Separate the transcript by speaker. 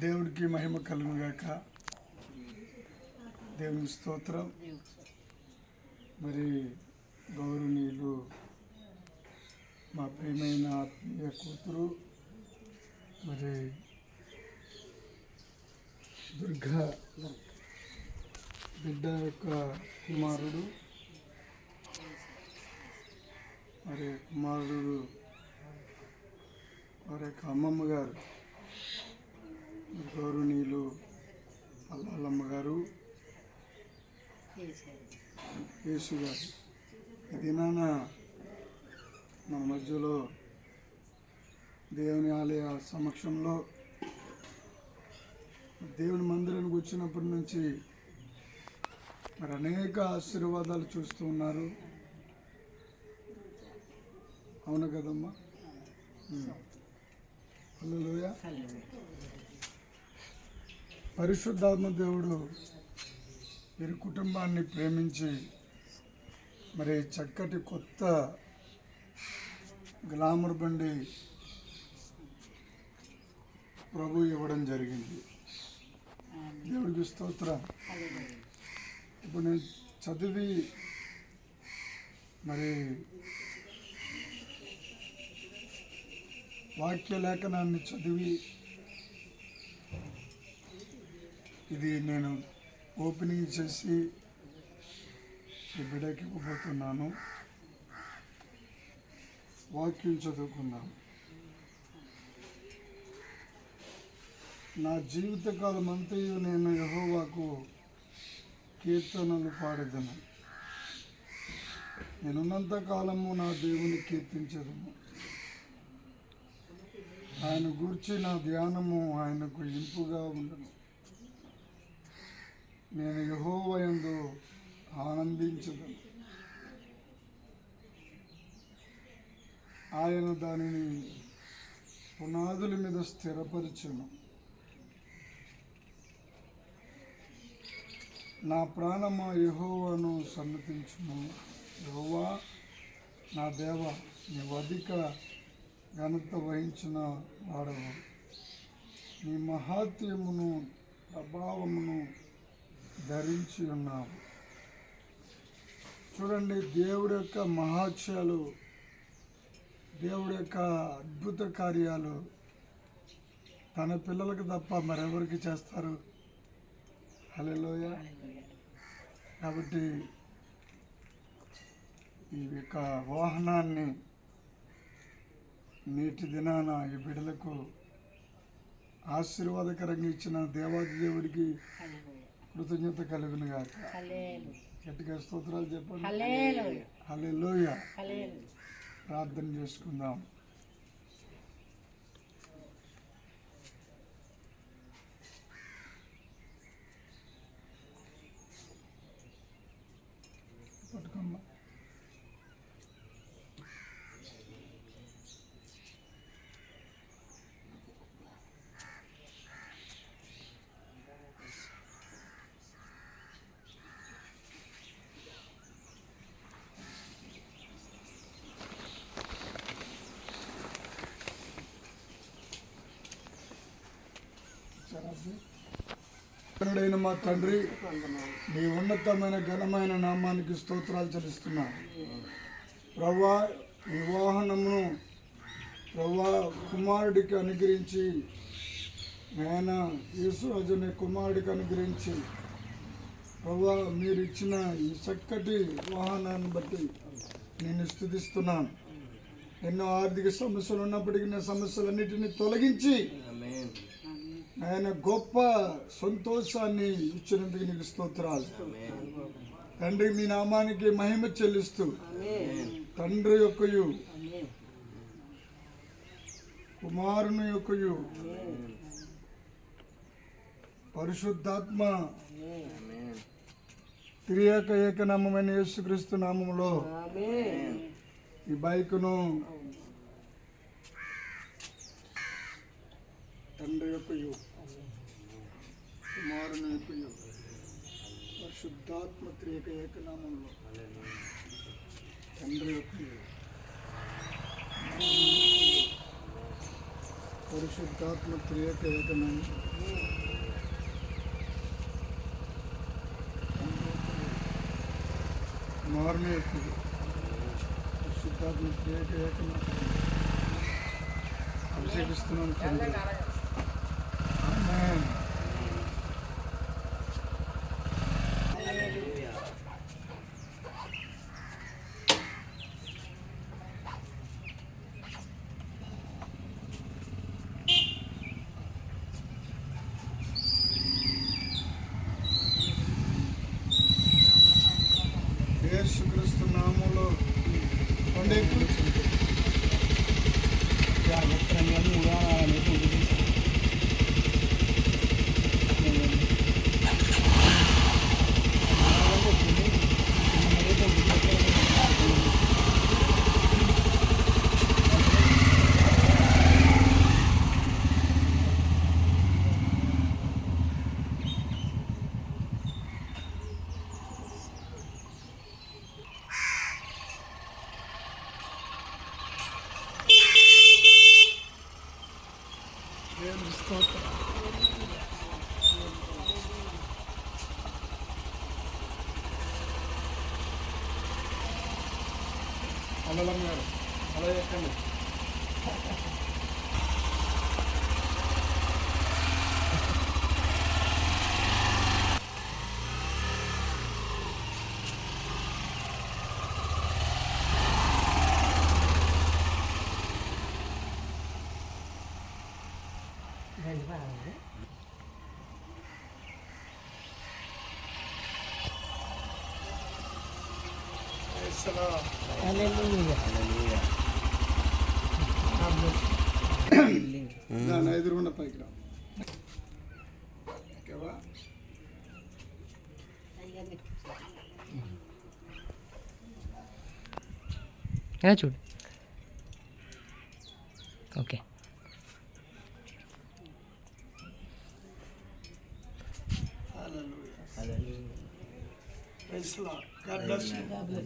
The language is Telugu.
Speaker 1: దేవుడికి మహిమ కలుగుగాక. దేవుని స్తోత్రం. మరి గౌరవనీయులు మా ప్రియమైన ఆత్మీయ కూతురు మరి దుర్గా బిడ్డ యొక్క కుమారుడు మరి కుమారుడు వారి యొక్క అమ్మమ్మ గారు గౌరవనీయులు అల్లాలమ్మ గారు యేసు గారు ఈ దినాన మన మధ్యలో దేవుని ఆలయ సమక్షంలో దేవుని మందిరానికి వచ్చినప్పటి నుంచి మరి అనేక ఆశీర్వాదాలు చూస్తూ ఉన్నారు. అవును కదమ్మా? హల్లెలూయా. పరిశుద్ధాత్మ దేవుడు వీరి కుటుంబాన్ని ప్రేమించి మరి చక్కటి కొత్త గ్లామర్ బండి ప్రభు ఇవ్వడం జరిగింది. దేవుడికి స్తోత్రం. ఇప్పుడు నేను చదివి మరి వాక్య లేఖనాన్ని చదివి ఇది నేను ఓపెనింగ్ చేసి ఈ బిడ్డకి ఇవ్వబోతున్నాను. వాక్యం చదువుకుందాం. నా జీవితకాలం అంతయు నేను యెహోవాకు కీర్తనలు పాడేదను. నేనున్నంత కాలము నా దేవుని కీర్తించదను. ఆయన గూర్చి నా ధ్యానము ఆయనకు ఇంపుగా ఉండను. నేను యెహోవా యందు ఆనందించదను. ఆయన దానిని పునాదుల మీద స్థిరపరచును. నా ప్రాణమా యెహోవాను సన్నతించును. యెహోవా నా దేవ, నీవు అధిక ఘనత వహించిన వాడవు. నీ మహాత్యమును ప్రభావమును ధరించి ఉన్నావు. చూడండి, దేవుడి యొక్క మహాత్యాలు, దేవుడి యొక్క అద్భుత కార్యాలు తన పిల్లలకు తప్ప మరెవరికి చేస్తారు? హల్లెలూయా. కాబట్టి ఈ యొక్క వాహనాన్ని నేటి దినాన ఈ బిడ్డలకు ఆశీర్వాదకరంగా ఇచ్చిన దేవాది దేవుడికి కృతజ్ఞత కలుగును గాక. గట్టిగా స్తోత్రాలు చెప్పండి. హల్లెలూయా. ప్రార్థన చేసుకుందాం. పట్టుకోమ్మా. కరుడైన మా తండ్రి, నీ ఉన్నతమైన ఘనమైన నామానికి స్తోత్రాలు చెల్లిస్తున్నా. ప్రభువా, ఈ వాహనమును ప్రభువా కుమారుడికి అనుగ్రహించి, నాయన యేసురాజుని కుమారుడికి అనుగ్రహించి ప్రభువా మీరు ఇచ్చిన ఈ చక్కటి వాహనాన్ని బట్టి నేను స్తుతిస్తున్నాను. ఎన్నో ఆర్థిక సమస్యలు ఉన్నప్పటికీ నా సమస్యలన్నిటినీ తొలగించి ఆయన గొప్ప సంతోషాన్ని ఇచ్చినందుకు నీకు స్తోత్రాలు. తండ్రి, మీ నామానికి మహిమ చెల్లిస్తూ తండ్రి యొక్కయు కుమారుని యొక్కయు పరిశుద్ధాత్మ త్రియేక ఏకనామమైన యేసుక్రీస్తు నామములో ఈ బైకును తండ్రి యొక్కయు కుమారుని యొక్కయు పరిశుద్ధాత్మ త్రియేక ఏకనామంలో తండ్రి యొక్కయు పరిశుద్ధాత్మ త్రియేక ఏకమైన మార్మేకుడు పరిశుద్ధాత్మ త్రియేక ఏకమైన అభిషేకిస్తున్నాను తండ్రి. ఆమేన్. యేసుక్రీస్తు నామములో పండే దేవుని స్తోత్రం. అల్లలం గారు అలా ఎక్కండి. దాని ఎదురుగుండా పైకి రా. ఓకేవా?
Speaker 2: చూడు. Okay.
Speaker 1: Hallelujah. Praise the Lord. God bless you.